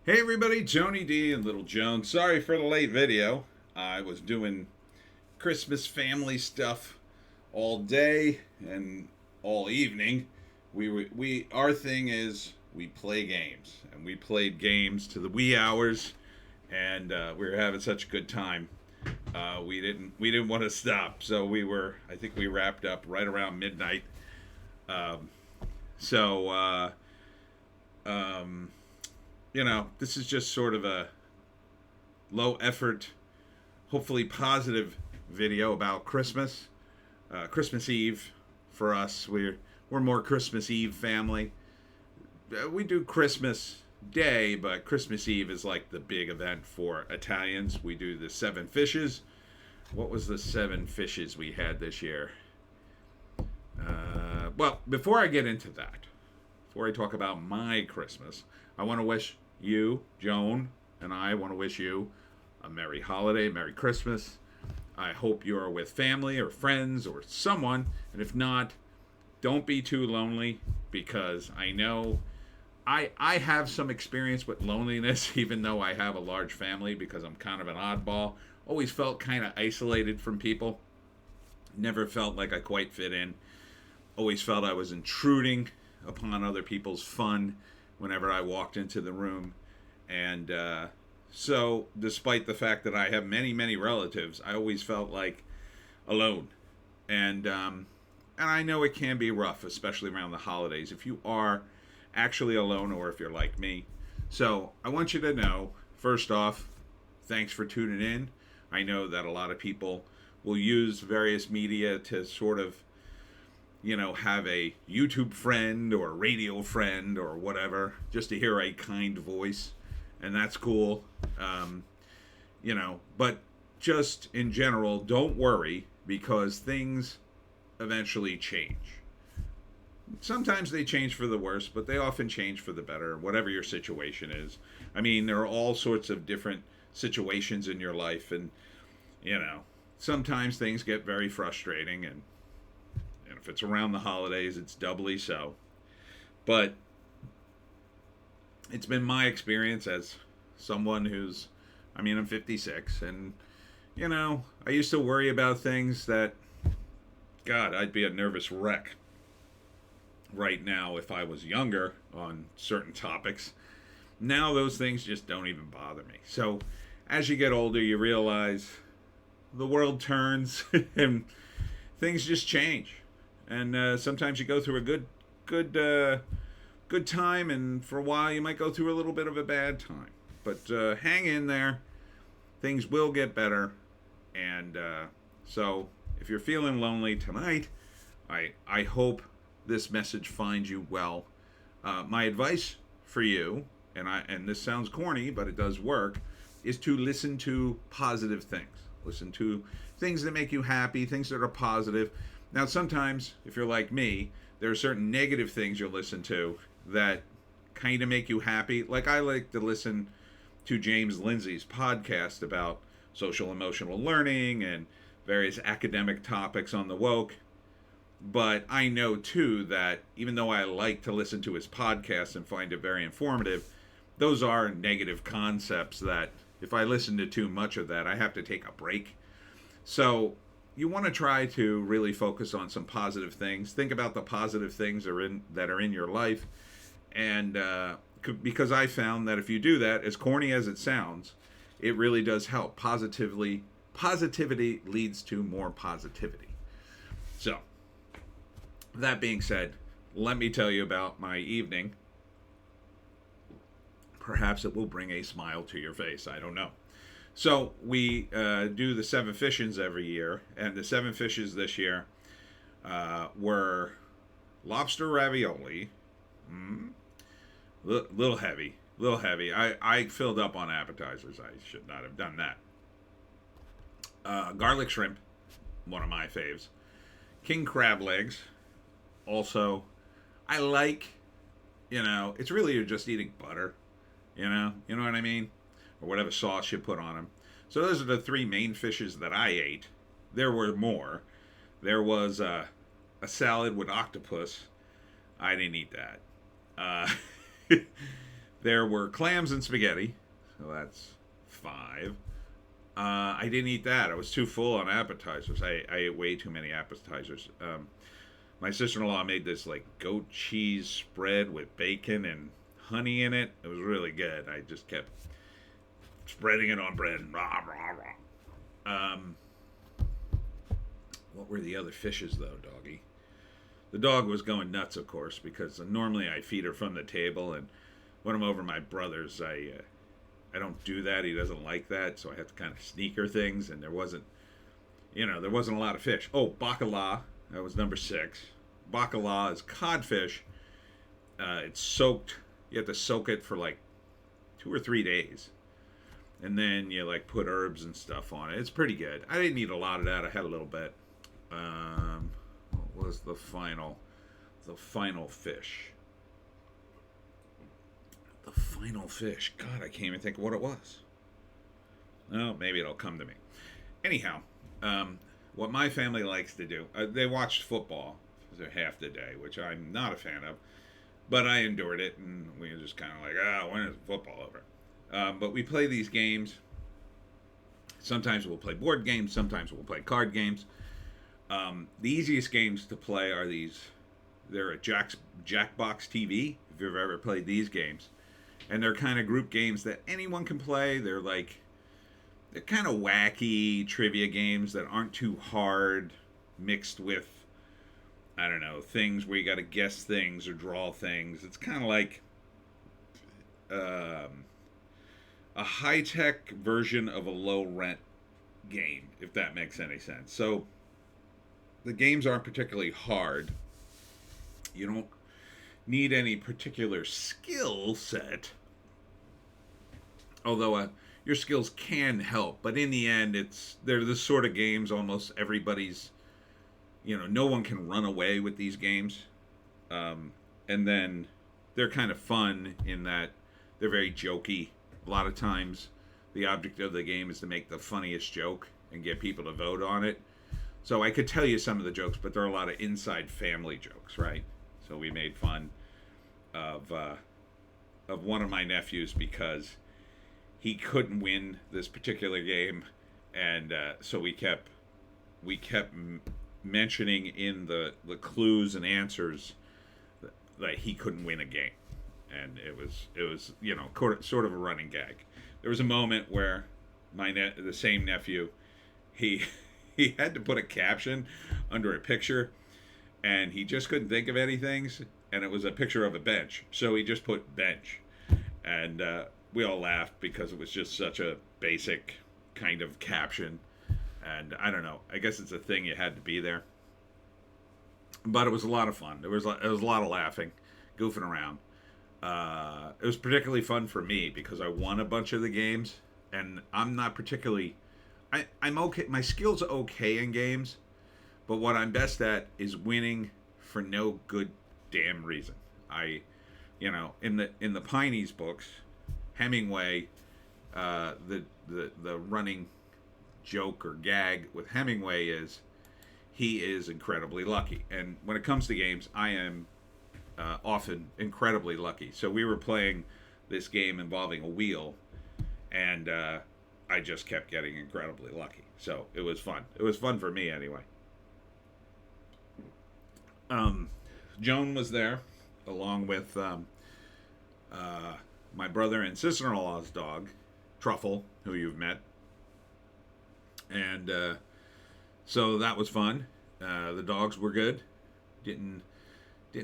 Hey everybody, Joni D and little Joan. Sorry for the late video. I was doing Christmas family stuff all day and all evening. Our thing is we play games, and we played games to the wee hours, and we were having such a good time. We didn't want to stop, so I think we wrapped up right around midnight. Um, so um, this is just sort of a low effort, hopefully positive video about Christmas. Christmas Eve for us. We're more Christmas Eve family. We do Christmas Day, but Christmas Eve is like the big event for Italians. We do the seven fishes. What was the seven fishes we had this year? Well, before I get into that, before I talk about my Christmas, I want to wish you, Joan, and I want to wish you a Merry Holiday, Merry Christmas. I hope you are with family or friends or someone, and if not, don't be too lonely, because I know I have some experience with loneliness, even though I have a large family, because I'm kind of an oddball. Always felt kind of isolated from people. Never felt like I quite fit in. Always felt I was intruding upon other people's fun whenever I walked into the room. And so, despite the fact that I have many, many relatives, I always felt like alone. And I know it can be rough, especially around the holidays, if you are actually alone or if you're like me. So, I want you to know, first off, thanks for tuning in. I know that a lot of people will use various media to sort of have a YouTube friend or a radio friend or whatever, just to hear a kind voice, and that's cool. But just in general, don't worry, because things eventually change. Sometimes they change for the worse, but they often change for the better, whatever your situation is. I mean, there are all sorts of different situations in your life, and, sometimes things get very frustrating, and if it's around the holidays, it's doubly so. But it's been my experience as someone I'm 56, and, I used to worry about things that, God, I'd be a nervous wreck right now if I was younger on certain topics. Now those things just don't even bother me. So as you get older, you realize the world turns and things just change. And sometimes you go through a good time, and for a while you might go through a little bit of a bad time. But hang in there; things will get better. And so, if you're feeling lonely tonight, I hope this message finds you well. My advice for you, and this sounds corny, but it does work, is to listen to positive things. Listen to things that make you happy, things that are positive. Now, sometimes, if you're like me, there are certain negative things you'll listen to that kind of make you happy. Like, I like to listen to James Lindsay's podcast about social emotional learning and various academic topics on the woke. But I know, too, that even though I like to listen to his podcast and find it very informative, those are negative concepts that if I listen to too much of that, I have to take a break. So you want to try to really focus on some positive things. Think about the positive things that are in your life. And because I found that if you do that, as corny as it sounds, it really does help. Positivity leads to more positivity. So, that being said, let me tell you about my evening. Perhaps it will bring a smile to your face. I don't know. So we do the seven fishes every year, and the seven fishes this year were lobster ravioli. Little heavy. I filled up on appetizers. I should not have done that. Garlic shrimp, one of my faves. King crab legs. Also, I like, it's really you're just eating butter. You know what I mean? Or whatever sauce you put on them. So those are the three main fishes that I ate. There were more. There was a salad with octopus. I didn't eat that. There were clams and spaghetti, so that's 5. I didn't eat that. I was too full on appetizers. I ate way too many appetizers. My sister-in-law made this like goat cheese spread with bacon and honey in it. It was really good. I just kept spreading it on bread. Rah, rah, rah. What were the other fishes though, doggy? The dog was going nuts, of course, because normally I feed her from the table, and when I'm over my brother's, I don't do that. He doesn't like that, so I have to kind of sneak her things, and there wasn't a lot of fish. Oh, bacala. That was number 6. Bacala is codfish. It's soaked. You have to soak it for like 2 or 3 days. And then you like put herbs and stuff on it. It's pretty good. I didn't eat a lot of that. I had a little bit. What was the final fish? The final fish. God, I can't even think of what it was. Oh, maybe it'll come to me. Anyhow, what my family likes to do, they watched football for half the day, which I'm not a fan of, but I endured it, and we were just kind of like, when is football over? But we play these games. Sometimes we'll play board games. Sometimes we'll play card games. The easiest games to play are these. They're at Jackbox TV, if you've ever played these games. And they're kind of group games that anyone can play. They're kind of wacky trivia games that aren't too hard, mixed with, I don't know, things where you got to guess things or draw things. It's kind of like a high-tech version of a low-rent game, if that makes any sense. So the games aren't particularly hard. You don't need any particular skill set, although your skills can help. But in the end, they're the sort of games almost everybody's, no one can run away with these games. And then they're kind of fun in that they're very jokey. A lot of times the object of the game is to make the funniest joke and get people to vote on it. So I could tell you some of the jokes, but there are a lot of inside family jokes, right? So we made fun of one of my nephews because he couldn't win this particular game, and so we kept mentioning in the clues and answers that he couldn't win a game, and it was sort of a running gag. There was a moment where the same nephew, he had to put a caption under a picture, and he just couldn't think of anything, and it was a picture of a bench, so he just put bench, and we all laughed because it was just such a basic kind of caption, and I don't know, I guess it's a thing, you had to be there, but it was a lot of fun. It was a lot of laughing, goofing around. It was particularly fun for me because I won a bunch of the games, and I'm not particularly, I'm okay, my skills are okay in games, but what I'm best at is winning for no good damn reason. In the Pineys books, Hemingway, the running joke or gag with Hemingway is he is incredibly lucky. And when it comes to games, I am often incredibly lucky. So we were playing this game involving a wheel, and I just kept getting incredibly lucky. So it was fun. It was fun for me anyway. Joan was there, along with my brother and sister-in-law's dog, Truffle, who you've met. And so that was fun. The dogs were good. Didn't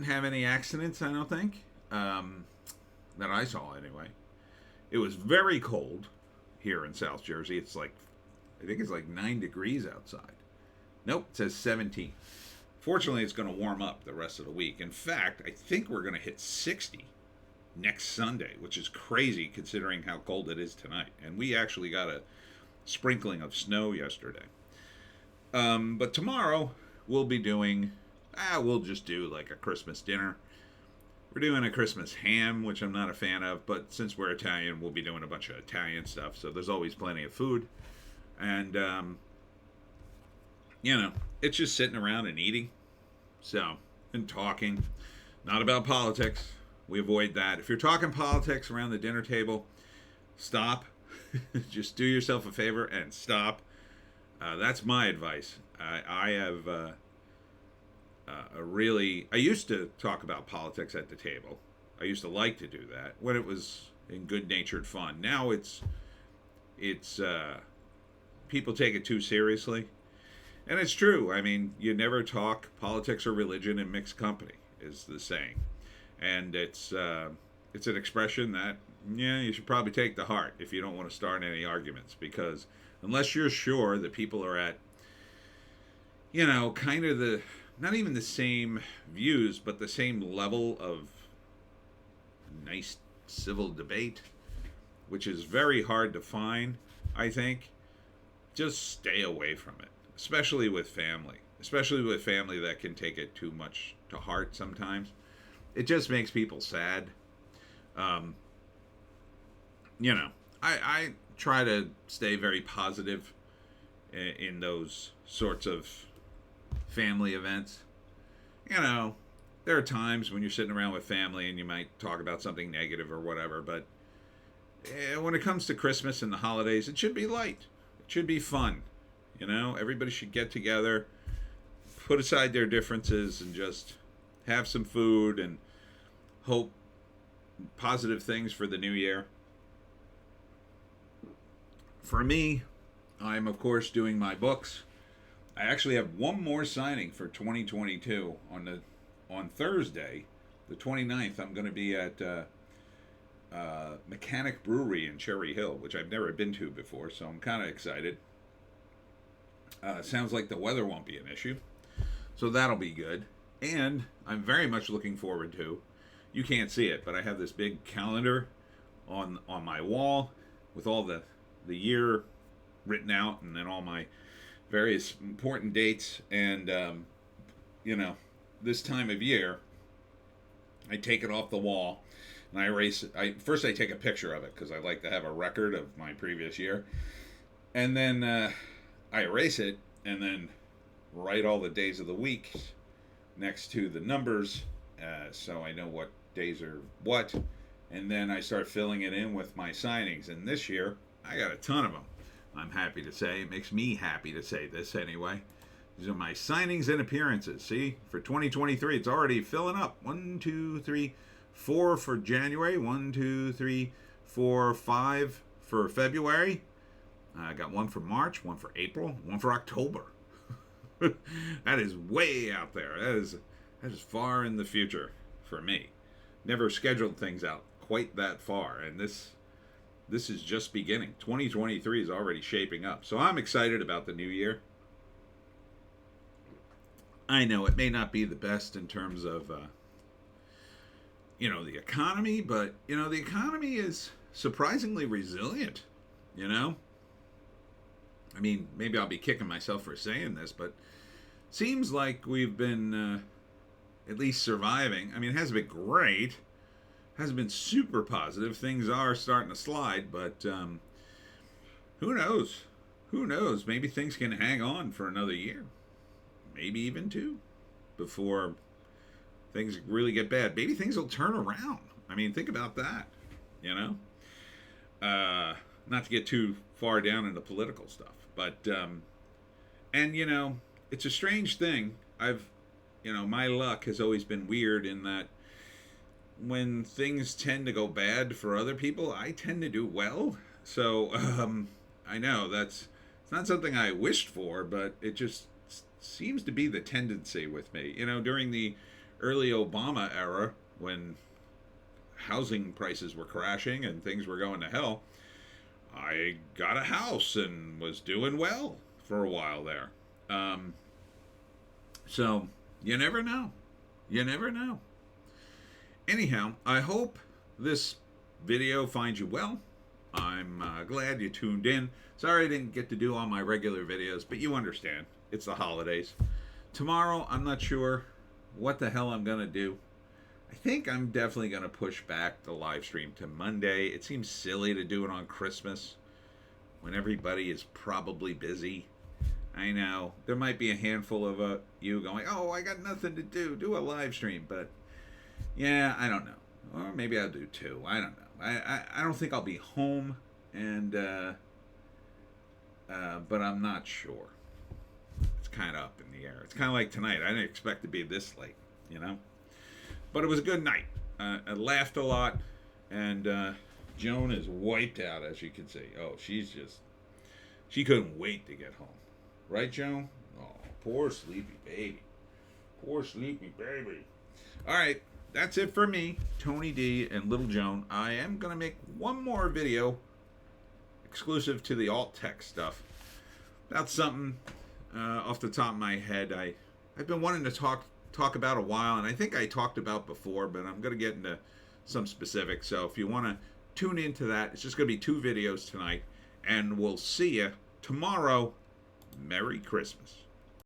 have any accidents, I don't think, that I saw anyway. It was very cold here in South Jersey. I think it's like 9 degrees outside. Nope, it says 17. Fortunately, it's going to warm up the rest of the week. In fact, I think we're going to hit 60 next Sunday, which is crazy considering how cold it is tonight. And we actually got a sprinkling of snow yesterday. But tomorrow, we'll be doing, we'll just do like a Christmas dinner. We're doing a Christmas ham, which I'm not a fan of, but since we're Italian, we'll be doing a bunch of Italian stuff, so there's always plenty of food. And, it's just sitting around and eating, and talking. Not about politics. we avoid that. If you're talking politics around the dinner table, stop. Just do yourself a favor and stop. That's my advice. I have I used to talk about politics at the table. I used to like to do that when it was in good-natured fun. Now it's people take it too seriously, and it's true. I mean, you never talk politics or religion in mixed company, is the saying, and it's an expression that you should probably take to heart if you don't want to start any arguments, because unless you're sure that people are at kind of the not even the same views, but the same level of nice civil debate, which is very hard to find, I think, just stay away from it, especially with family that can take it too much to heart sometimes. It just makes people sad. I try to stay very positive in those sorts of family events. There are times when you're sitting around with family and you might talk about something negative or whatever, but when it comes to Christmas and the holidays, it should be light. It should be fun. Everybody should get together, put aside their differences, and just have some food and hope positive things for the new year. For me, I'm of course doing my books. I actually have one more signing for 2022 on Thursday, the 29th. I'm going to be at Mechanic Brewery in Cherry Hill, which I've never been to before, so I'm kind of excited. Sounds like the weather won't be an issue, so that'll be good. And I'm very much looking forward to, you can't see it, but I have this big calendar on my wall with all the year written out, and then all my various important dates. And this time of year, I take it off the wall and I erase it. First I take a picture of it because I like to have a record of my previous year, and then I erase it and then write all the days of the week next to the numbers, so I know what days are what, and then I start filling it in with my signings. And this year I got a ton of them, I'm happy to say. It makes me happy to say this anyway. These are my signings and appearances. See, for 2023, it's already filling up. 1, 2, 3, 4 for January. 1, 2, 3, 4, 5 for February. I got one for March, one for April, one for October. That is way out there. That is far in the future for me. Never scheduled things out quite that far, and this is just beginning. 2023 is already shaping up. So I'm excited about the new year. I know it may not be the best in terms of, the economy, but, the economy is surprisingly resilient, I mean, maybe I'll be kicking myself for saying this, but seems like we've been at least surviving. I mean, it hasn't been great. Hasn't been super positive. Things are starting to slide, but who knows? Who knows? Maybe things can hang on for another year, maybe even 2, before things really get bad. Maybe things will turn around. I mean, think about that. Not to get too far down into political stuff, but it's a strange thing. My luck has always been weird in that when things tend to go bad for other people, I tend to do well. So I know it's not something I wished for, but it just seems to be the tendency with me. During the early Obama era, when housing prices were crashing and things were going to hell, I got a house and was doing well for a while there. So you never know. You never know. Anyhow, I hope this video finds you well. I'm glad you tuned in. Sorry I didn't get to do all my regular videos, but you understand. It's the holidays. Tomorrow, I'm not sure what the hell I'm going to do. I think I'm definitely going to push back the live stream to Monday. It seems silly to do it on Christmas when everybody is probably busy. I know. There might be a handful of you going, oh, I got nothing to do. Do a live stream. But, yeah, I don't know. Or maybe I'll do 2. I don't know. I don't think I'll be home, and but I'm not sure. It's kind of up in the air. It's kind of like tonight. I didn't expect to be this late, you know. But it was a good night. I laughed a lot, and Joan is wiped out, as you can see. Oh, she couldn't wait to get home. Right, Joan? Oh, poor sleepy baby. Poor sleepy baby. All right, that's it for me, Tony D, and Little Joan. I am going to make one more video exclusive to the alt tech stuff about something off the top of my head I've been wanting to talk about a while, and I think I talked about before, but I'm going to get into some specifics. So if you want to tune into that, it's just going to be 2 videos tonight, and we'll see you tomorrow. Merry Christmas.